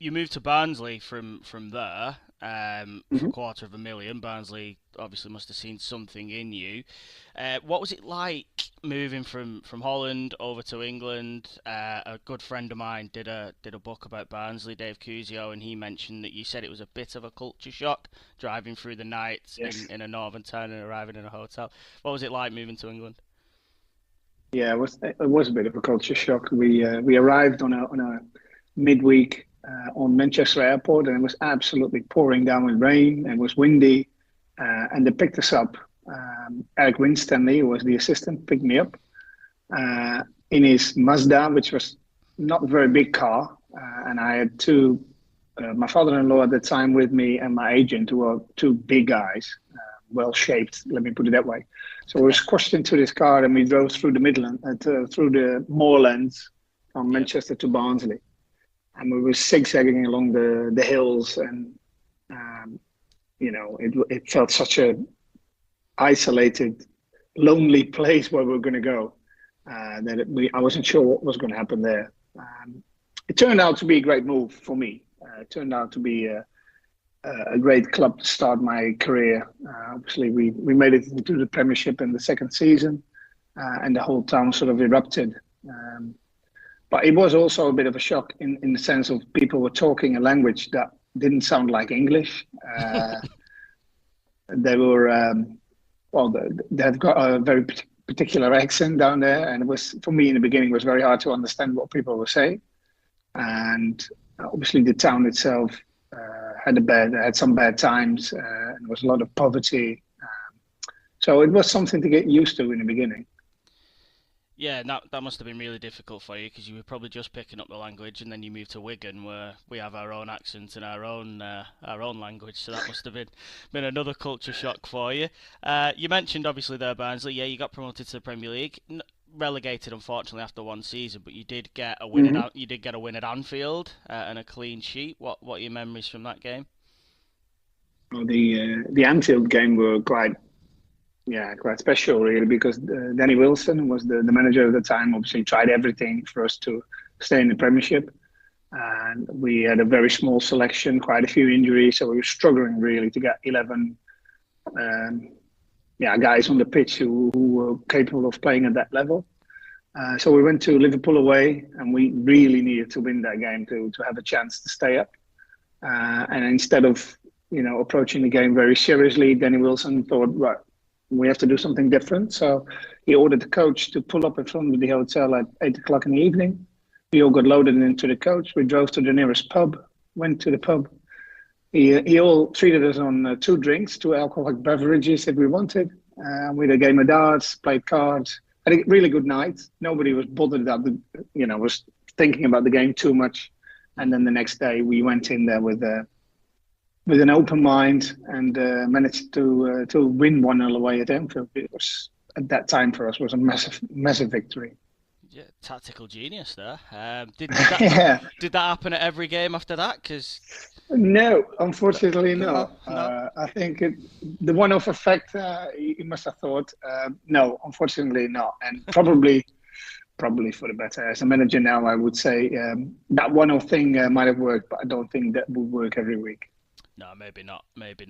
you moved to Barnsley from there for Mhm. 250,000. Barnsley obviously must have seen something in you. What was it like moving from Holland over to England? A good friend of mine did a book about Barnsley, Dave Cusio, and he mentioned that you said it was a bit of a culture shock driving through the night Yes. in a northern town and arriving in a hotel. What was it like moving to England? Yeah, it was a bit of a culture shock. We arrived on a midweek on Manchester Airport, and it was absolutely pouring down with rain. And it was windy, and they picked us up. Eric Winstanley, who was the assistant, picked me up in his Mazda, which was not a very big car, and I had two. My father-in-law at the time with me, and my agent, who were two big guys, well shaped. Let me put it that way. So we were squashed into this car, and we drove through the Midland, through the moorlands from Yeah. Manchester to Barnsley, and we were zigzagging along the hills, and um, it felt such a isolated, lonely place where we were going to go I wasn't sure what was going to happen there. It turned out to be a great move for me. It turned out to be a great club to start my career. Obviously, we made it into the Premiership in the second season, and the whole town sort of erupted. But it was also a bit of a shock in the sense of people were talking a language that didn't sound like English. They were well, they've got a very particular accent down there, and it was for me in the beginning was very hard to understand what people were saying. And obviously, the town itself had some bad times, and there was a lot of poverty. So it was something to get used to in the beginning. Yeah, that must have been really difficult for you because you were probably just picking up the language, and then you moved to Wigan where we have our own accent and our own language. So that must have been another culture shock for you. You mentioned obviously there Barnsley. Yeah, you got promoted to the Premier League, relegated unfortunately after one season, but you did get a win Hmm. at you did get a win at Anfield and a clean sheet. What are your memories from that game? Well, the Anfield game were quite special really because Danny Wilson was the manager at the time. Obviously, tried everything for us to stay in the Premiership, and we had a very small selection, quite a few injuries, so we were struggling really to get 11 um, guys on the pitch who were capable of playing at that level. So we went to Liverpool away, and we really needed to win that game to have a chance to stay up. And instead of approaching the game very seriously, Danny Wilson thought, right, we have to do something different. So he ordered the coach to pull up in front of the hotel at 8 o'clock in the evening. We all got loaded into the coach. We drove to the nearest pub, went to the pub. He all treated us on two drinks, two alcoholic beverages if we wanted. We had a game of darts, played cards. Had a really good night. Nobody was bothered that was thinking about the game too much. And then the next day we went in there with an open mind and managed to win 1-0 away at Anfield. It was at that time for us was a massive victory. Yeah, tactical genius there. Did that Yeah. did that happen at every game after that? Because No, unfortunately, no, no. no. I think the one-off effect he must have thought. No, unfortunately, not, and probably for the better. As a manager now, I would say that one-off thing might have worked, but I don't think that would work every week. No, maybe not. Maybe not.